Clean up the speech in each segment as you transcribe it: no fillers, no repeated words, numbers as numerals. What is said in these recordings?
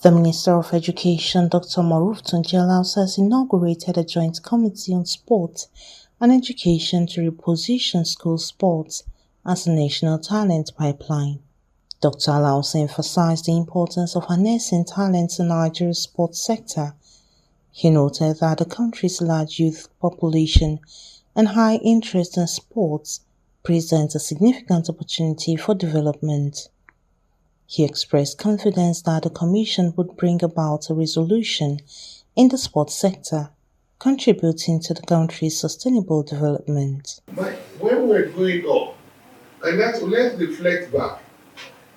The Minister of Education, Dr. Maruf Tunji Alausa, has inaugurated a joint committee on sport and education to reposition school sports as a national talent pipeline. Dr. Alausa emphasized the importance of harnessing talents in Nigeria's sports sector. He noted that the country's large youth population and high interest in sports presents a significant opportunity for development. He expressed confidence that the Commission would bring about a resolution in the sports sector, contributing to the country's sustainable development. When we're going up, and let's reflect back,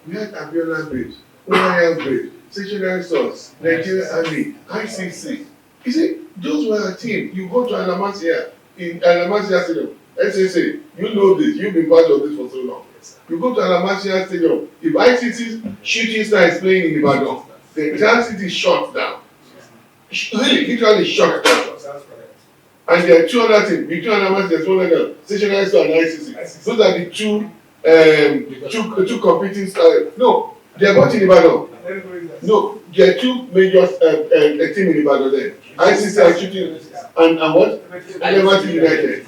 we had Abiola Bridge, Royal Bridge, Stationary Stores, Nigerian Army, ICC. You see, those were our team. You go to Alamasia, in Alamasia Stadium, SSA, you know this, you've been part of this for so long. You go to Alamasia Stadium, if ICC's shooting star is playing in Ibadan, the entire city is shut down. Really, literally shut down. And there are two other things. Between Alamasia, there's one other, Stationary Store and ICC. Those are the two competing styles. No, they are both in Ibadan. No, there are two major teams in Ibadan there. ICC are shooting and what? Liberty United.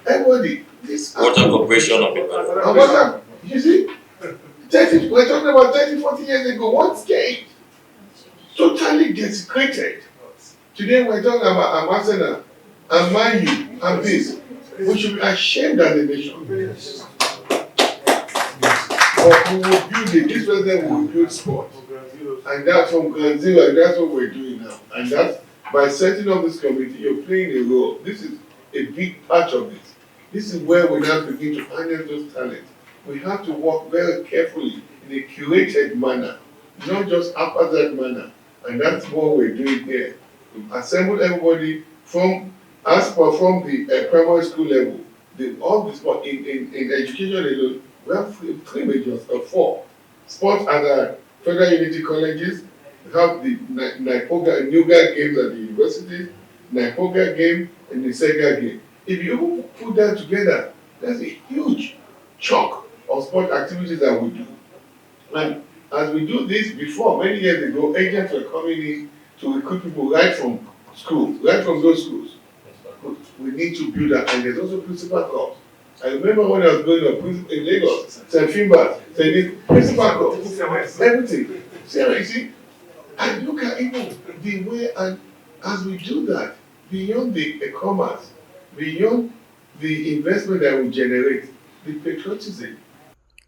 Everybody. Water Corporation of Ibadan. You see, we're talking about 30, 40 years ago. One state totally desecrated. Today we're talking about Arsenal and Man U and this. We should be ashamed as a nation. But we will build it. This president will build sport. And that's from ground zero, and that's what we're doing now. And that's by setting up this committee, you're playing a role. This is a big part of it. This is where we now begin to harness those talents. We have to work very carefully in a curated manner, not just haphazard manner. And that's what we're doing here. We've assembled everybody from the primary school level. All the sport in education alone, we have three majors or four. Sports at the Federal Unity Colleges, we have the Nuga games at the universities, Nipoga game, and the Sega game. If you put that together, that's a huge chunk of sport activities that we do. And as we do this before, many years ago, agents were coming in to recruit people right from schools, right from those schools. We need to build that, and there's also principal corps. I remember when I was going up in Lagos, St. Finbar's, principal corps, everything. See, and look at even the way, and as we do that, beyond the commerce, beyond the investment that we generate, the patriotism.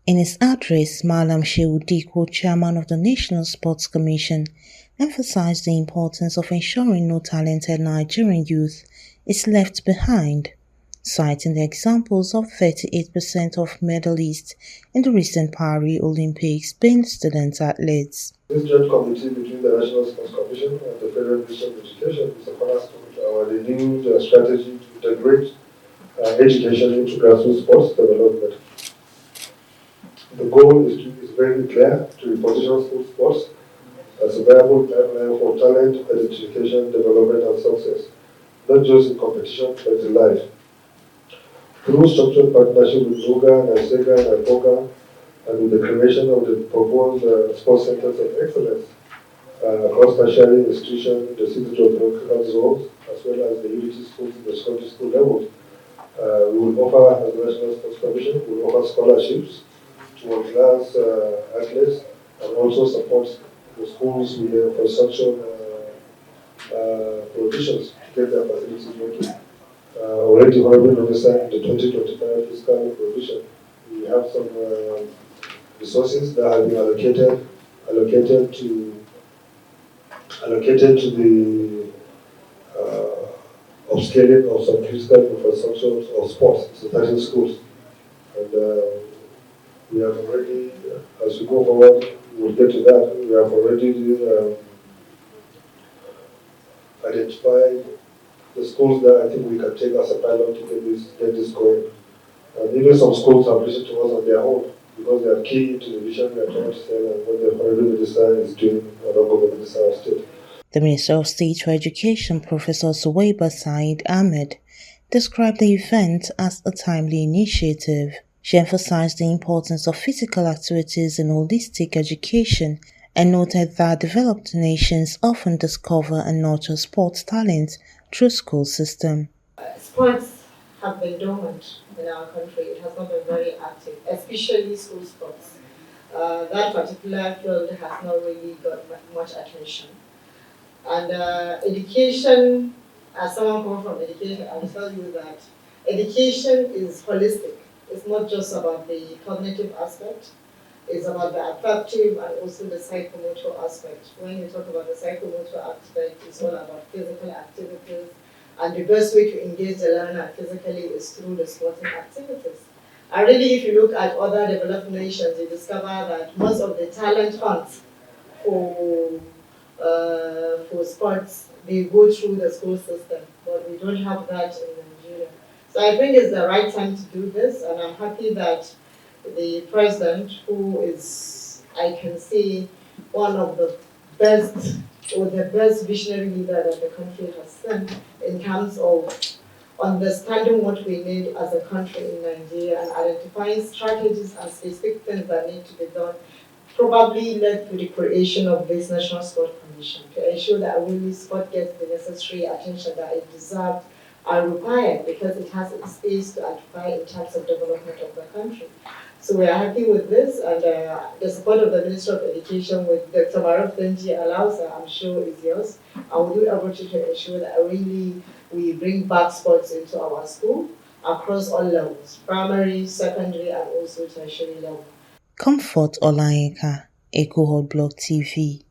In his address, Malam Shehu Diko, chairman of the National Sports Commission, emphasized the importance of ensuring no talented Nigerian youth is left behind, citing the examples of 38% of medalists in the recent Paris Olympics being student athletes. This joint committee between the National Sports Commission and the Federal Minister of Education is a cornerstone to our renewed strategy to integrate education into grassroots sports development. The goal is very clear: to reposition school sports as a viable pipeline for talent, education, development, and success, not just in competition but in life. Through structured partnership with Nuga, Nasega, Nipoga, and with the creation of the proposed sports centers of excellence across tertiary institutions, the city geographical zones, as well as the unity schools at the secondary school level. We will offer, as the National Sports Commission, we will offer scholarships to world-class athletes and also support the schools with their infrastructure provisions to get their facilities working. Already, Honourable Minister, in the 2025 fiscal provision, we have some resources that have been allocated to the upscaling of some critical infrastructure of sports in certain schools. And we have already, as we go forward, we'll get to that. We have already identified the schools that I think we can take as a pilot to get this going. And even some schools have listened to us on their own because they are key to the vision we are trying to sell and what the Honourable Minister is doing, Honourable Minister of State. The Minister of State for Education, Professor Suwaiba Said Ahmed, described the event as a timely initiative. She emphasized the importance of physical activities in holistic education and noted that developed nations often discover and nurture sports talent through school system. Sports have been dormant in our country. It has not been very active, especially school sports. That particular field has not really got much attention. And education, as someone coming from education, I will tell you that education is holistic. It's not just about the cognitive aspect, it's about the affective and also the psychomotor aspect. When you talk about the psychomotor aspect, it's all about physical activities, and the best way to engage the learner physically is through the sporting activities. And really, if you look at other developed nations, you discover that most of the talent hunts for sports, they go through the school system, but we don't have that in Nigeria. So I think it's the right time to do this, and I'm happy that the president, who is, I can say, one of the best or the best visionary leader that the country has seen in terms of understanding what we need as a country in Nigeria and identifying strategies and specific things that need to be done, probably led to the creation of this National Sport Commission to ensure that really sport gets the necessary attention that it deserves and required, because it has its space to occupy in terms of development of the country. So we are happy with this, and the support of the Minister of Education with Dr. Maruf Tunji Alausa, I'm sure, is yours. I will do everything to ensure that really we bring back sports into our school across all levels, primary, secondary, and also tertiary level. Comfort Olayinka, Echo Hot Block TV.